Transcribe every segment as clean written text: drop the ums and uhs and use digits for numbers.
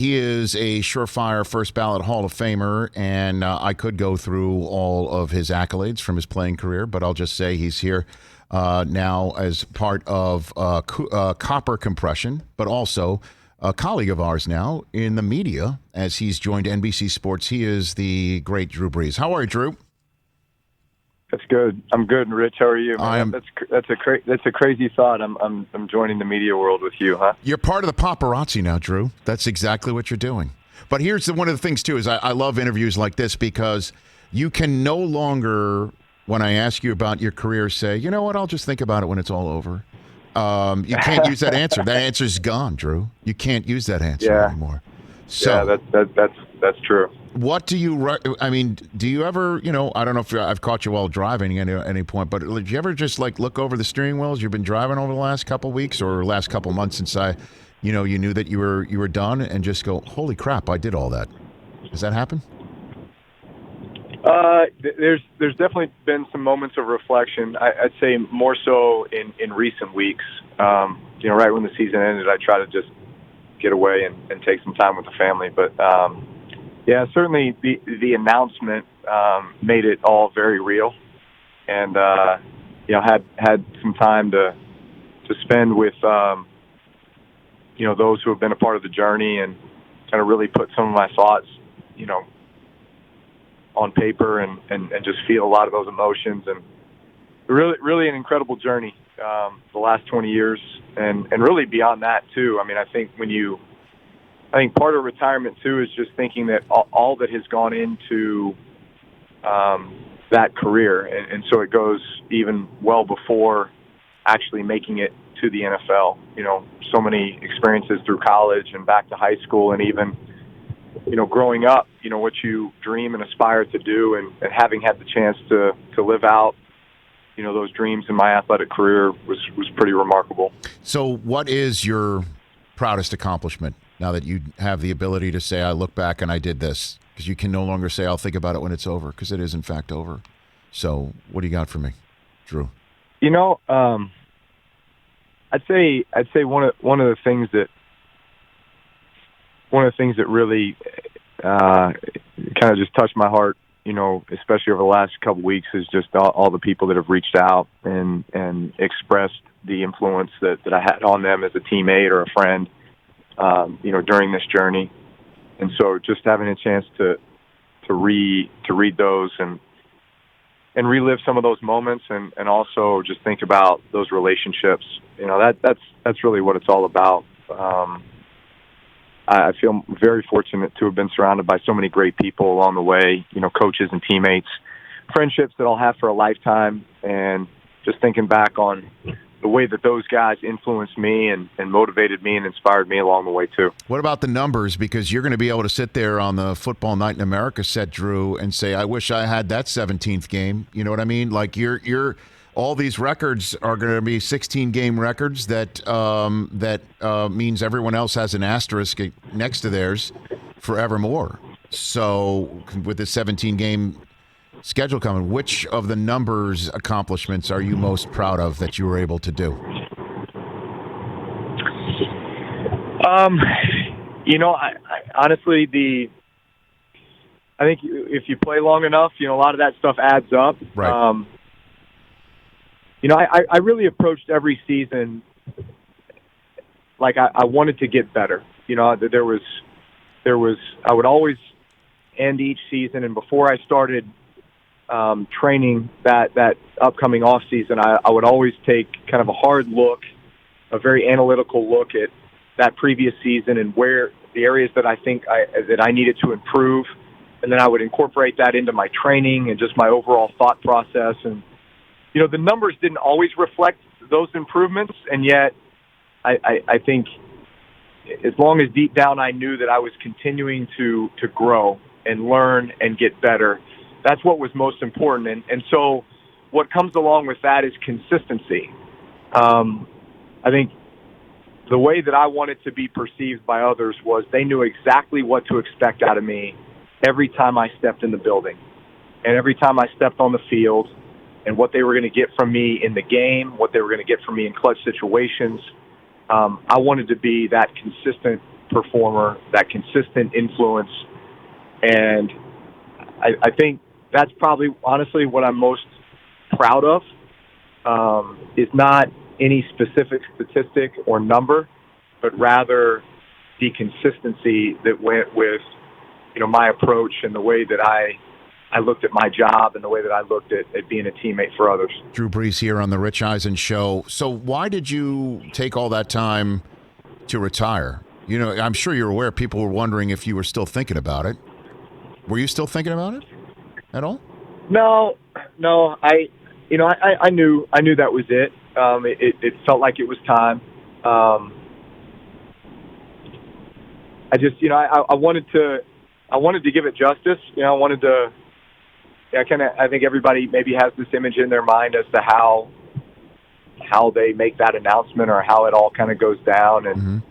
He is a surefire first ballot Hall of Famer, and I could go through all of his accolades from his playing career, but I'll just say he's here now as part of Copper Compression, but also a colleague of ours now in the media as he's joined NBC Sports. He is the great Drew Brees. How are you, Drew? That's good. I'm good, Rich. How are you? That's a crazy thought. I'm joining the media world with you, huh? You're part of the paparazzi now, Drew. That's exactly what you're doing. But here's one of the things too is I love interviews like this because you can no longer, when I ask you about your career, say, you know what? I'll just think about it when it's all over. You can't use that answer. That answer's gone, Drew. You can't use that answer anymore. So that's true. What do you? I mean, do you ever? I don't know if I've caught you while driving at any point, but did you ever just look over the steering wheels you've been driving over the last couple of weeks or last couple of months since you knew that you were done, and just go, holy crap, I did all that. Does that happen? There's definitely been some moments of reflection. I'd say more so in recent weeks. Right when the season ended, I try to just get away and take some time with the family, but. Yeah, certainly the announcement made it all very real, and had some time to spend with those who have been a part of the journey and kind of really put some of my thoughts on paper and just feel a lot of those emotions, and really an incredible journey the last 20 years and really beyond that too. I mean, I think part of retirement, too, is just thinking that all that has gone into that career. And so it goes even well before actually making it to the NFL. So many experiences through college and back to high school and even, growing up, what you dream and aspire to do and having had the chance to live out, those dreams in my athletic career was pretty remarkable. So what is your proudest accomplishment? Now that you have the ability to say, I look back and I did this, because you can no longer say, I'll think about it when it's over, because it is in fact over. So what do you got for me, Drew? I'd say one of the things that really kind of just touched my heart, especially over the last couple of weeks, is just all the people that have reached out and expressed the influence that I had on them as a teammate or a friend. During this journey, and so just having a chance to read those and relive some of those moments, and also just think about those relationships. That's really what it's all about. I feel very fortunate to have been surrounded by so many great people along the way. Coaches and teammates, friendships that I'll have for a lifetime, and just thinking back on the way that those guys influenced me and motivated me and inspired me along the way, too. What about the numbers? Because you're going to be able to sit there on the Football Night in America set, Drew, and say, I wish I had that 17th game. You know what I mean? Like, you're all these records are going to be 16-game records that means everyone else has an asterisk next to theirs forevermore. So with the 17-game schedule coming, which of the numbers accomplishments are you most proud of that you were able to do? I honestly, I think if you play long enough, a lot of that stuff adds up. Right. I really approached every season like I wanted to get better. There was I would always end each season, and before I started training that upcoming off season, I would always take kind of a hard look, a very analytical look at that previous season and where the areas that I think that I needed to improve, and then I would incorporate that into my training and just my overall thought process. And the numbers didn't always reflect those improvements, and yet I think as long as deep down I knew that I was continuing to grow and learn and get better, that's what was most important. And so what comes along with that is consistency. I think the way that I wanted to be perceived by others was they knew exactly what to expect out of me every time I stepped in the building and every time I stepped on the field, and what they were going to get from me in the game, what they were going to get from me in clutch situations. I wanted to be that consistent performer, that consistent influence. And I think that's probably, honestly, what I'm most proud of, is not any specific statistic or number, but rather the consistency that went with, my approach and the way that I looked at my job and the way that I looked at being a teammate for others. Drew Brees here on the Rich Eisen Show. So why did you take all that time to retire? I'm sure you're aware people were wondering if you were still thinking about it. Were you still thinking about it at all? No. I knew that was it. It felt like it was time. I just, I wanted to give it justice. I wanted to. I think everybody maybe has this image in their mind as to how they make that announcement or how it all kind of goes down, and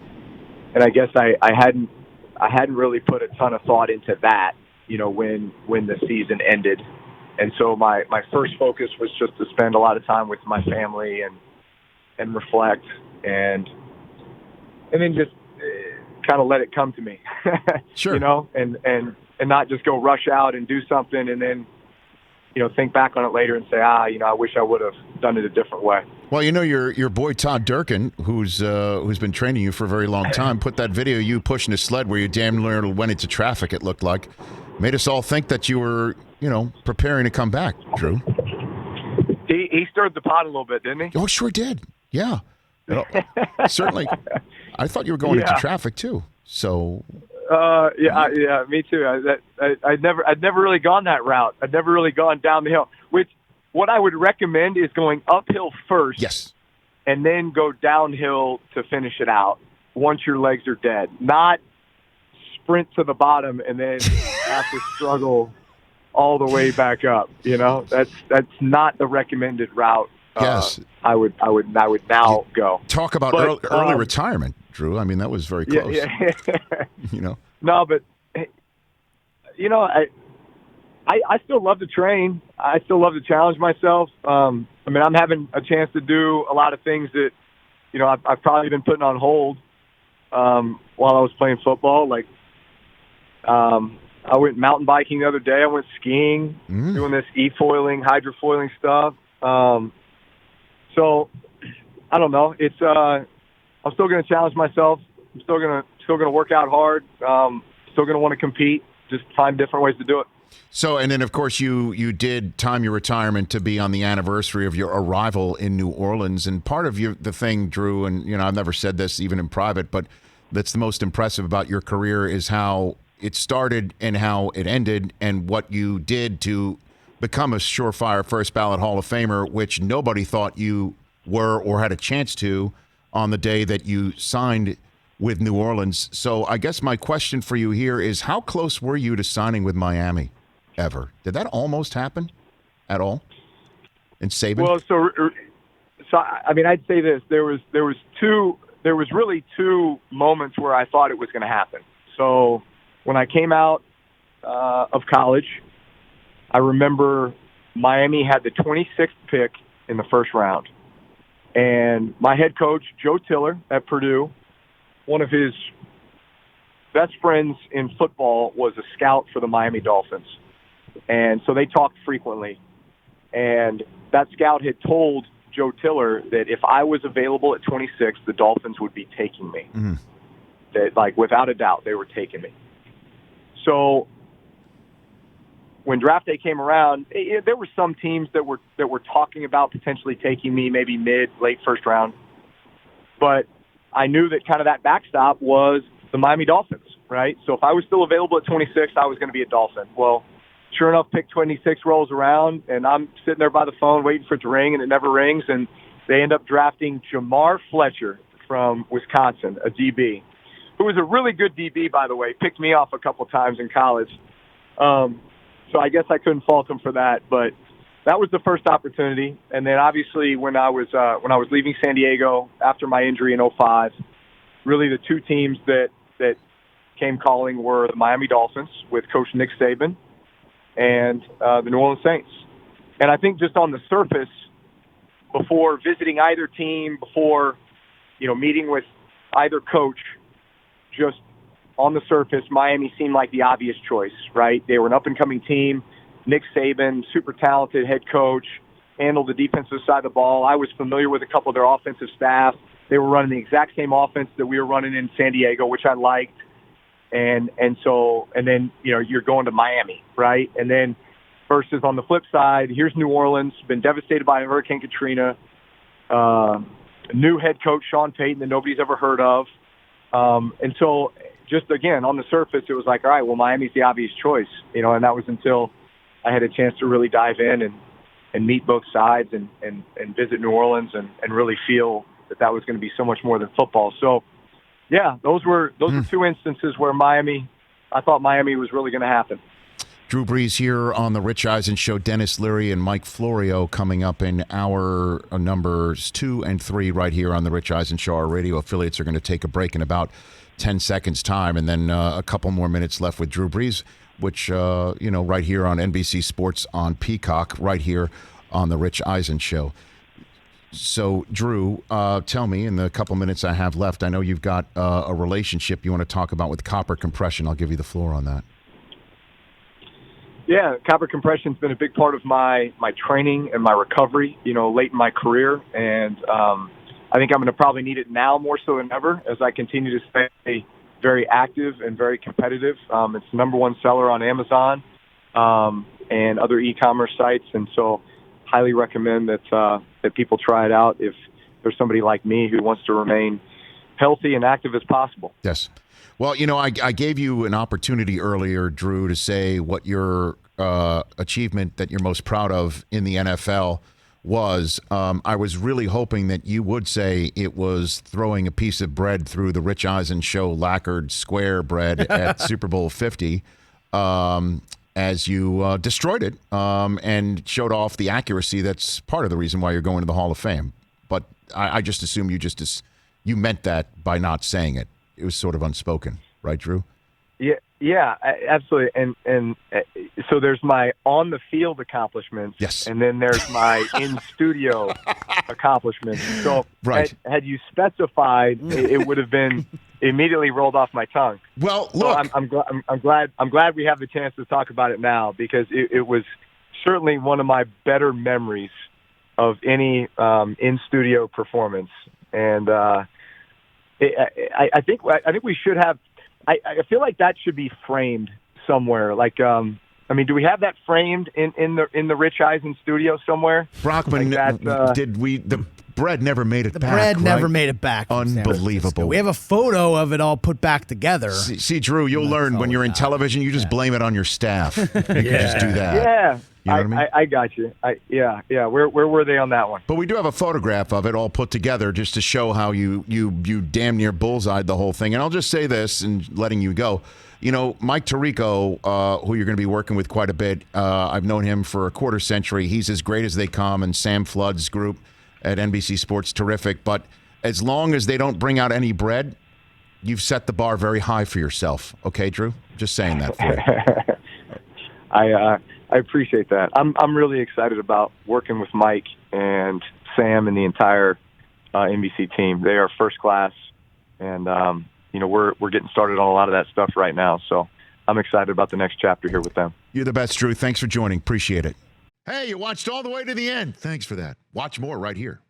and I guess I hadn't really put a ton of thought into that, when the season ended, and so my first focus was just to spend a lot of time with my family and reflect and then just kind of let it come to me, sure, and not just go rush out and do something and then. Think back on it later and say, I wish I would have done it a different way. Well, your boy Todd Durkin, who's been training you for a very long time, put that video of you pushing a sled where you damn near went into traffic. It looked like, made us all think that you were, preparing to come back. Drew, he stirred the pot a little bit, didn't he? Oh, sure did. Yeah, certainly. I thought you were going into traffic too. So. Yeah, me too. I'd never really gone that route. I'd never really gone down the hill. What I would recommend is going uphill first, yes, and then go downhill to finish it out. Once your legs are dead, not sprint to the bottom and then have to struggle all the way back up. That's not the recommended route. Yes, I would now go. Talk about early retirement, Drew. I mean, that was very close. Yeah. No, but I still love to train. I still love to challenge myself. I'm having a chance to do a lot of things that I've probably been putting on hold while I was playing football. Like I went mountain biking the other day. I went skiing, doing this e-foiling, hydrofoiling stuff. So I don't know. It's I'm still going to challenge myself. I'm still going to work out hard. Still going to want to compete. Just find different ways to do it. So, and then of course you did time your retirement to be on the anniversary of your arrival in New Orleans, and part of the thing, Drew, and I've never said this even in private, but that's the most impressive about your career is how it started and how it ended, and what you did to become a surefire first ballot Hall of Famer, which nobody thought you were or had a chance to on the day that you signed with New Orleans. So I guess my question for you here is, how close were you to signing with Miami ever? Did that almost happen at all in Saban? Well, so I mean, I'd say this. There was really two moments where I thought it was going to happen. So when I came out of college, I remember Miami had the 26th pick in the first round. And my head coach, Joe Tiller at Purdue, one of his best friends in football was a scout for the Miami Dolphins. And so they talked frequently. And that scout had told Joe Tiller that if I was available at 26, the Dolphins would be taking me. Mm-hmm. That, like, without a doubt, they were taking me. So when draft day came around, there were some teams that were talking about potentially taking me, maybe late first round. But I knew that kind of that backstop was the Miami Dolphins, right? So if I was still available at 26, I was going to be a Dolphin. Well, sure enough, pick 26 rolls around, and I'm sitting there by the phone waiting for it to ring, and it never rings. And they end up drafting Jamar Fletcher from Wisconsin, a DB, who was a really good DB, by the way. Picked me off a couple times in college. So I guess I couldn't fault him for that. But that was the first opportunity. And then obviously when I was leaving San Diego after my injury in 2005, really the two teams that came calling were the Miami Dolphins with Coach Nick Saban and the New Orleans Saints. And I think just on the surface, before visiting either team, before meeting with either coach, just on the surface, Miami seemed like the obvious choice, right? They were an up-and-coming team. Nick Saban, super talented head coach, handled the defensive side of the ball. I was familiar with a couple of their offensive staff. They were running the exact same offense that we were running in San Diego, which I liked. And then, you're going to Miami, right? And then versus on the flip side, here's New Orleans, been devastated by Hurricane Katrina, new head coach Sean Payton that nobody's ever heard of. And so just, again, on the surface, it was like, all right, well, Miami's the obvious choice, and that was until I had a chance to really dive in and meet both sides and visit New Orleans and really feel that was going to be so much more than football. So, yeah, those were two instances where I thought Miami was really going to happen. Drew Brees here on the Rich Eisen Show. Dennis Leary and Mike Florio coming up in hour numbers 2 and 3 right here on the Rich Eisen Show. Our radio affiliates are going to take a break in about 10 seconds time, and then a couple more minutes left with Drew Brees, which, right here on NBC Sports on Peacock, right here on the Rich Eisen Show. So, Drew, tell me, in the couple minutes I have left, I know you've got a relationship you want to talk about with copper compression. I'll give you the floor on that. Yeah, copper compression's been a big part of my training and my recovery, late in my career. And I think I'm going to probably need it now more so than ever as I continue to stay very active and very competitive. It's the number one seller on Amazon and other e-commerce sites. And so highly recommend that people try it out if there's somebody like me who wants to remain healthy and active as possible. Yes. Well, I gave you an opportunity earlier, Drew, to say what your achievement that you're most proud of in the NFL was. I was really hoping that you would say it was throwing a piece of bread through the Rich Eisen Show lacquered square bread at Super Bowl 50 as you destroyed it and showed off the accuracy that's part of the reason why you're going to the Hall of Fame. But I just assume you meant that by not saying it. It was sort of unspoken, right, Drew? Yeah, absolutely. And so there's my on the field accomplishments, yes, and then there's my in studio accomplishments. So right. had you specified, it would have been immediately rolled off my tongue. Well, look, so I'm glad we have the chance to talk about it now because it was certainly one of my better memories of any in studio performance, and. I think we should have. I feel like that should be framed somewhere. Like, do we have that framed in the Rich Eisen studio somewhere? Brockman, like that, the bread never made it back. The bread right? never made it back. Unbelievable. We have a photo of it all put back together. See, Drew, you'll learn when you're in television, you just blame it on your staff. You can just do that. Yeah. You know what I mean? I got you. Yeah. Where were they on that one? But we do have a photograph of it all put together just to show how you damn near bullseyed the whole thing. And I'll just say this and letting you go. Mike Tirico, who you're going to be working with quite a bit, I've known him for a quarter century. He's as great as they come, and Sam Flood's group at NBC Sports, terrific. But as long as they don't bring out any bread, you've set the bar very high for yourself. Okay, Drew? Just saying that for you. I appreciate that. I'm really excited about working with Mike and Sam and the entire NBC team. They are first class, and we're getting started on a lot of that stuff right now. So I'm excited about the next chapter here with them. You're the best, Drew. Thanks for joining. Appreciate it. Hey, you watched all the way to the end. Thanks for that. Watch more right here.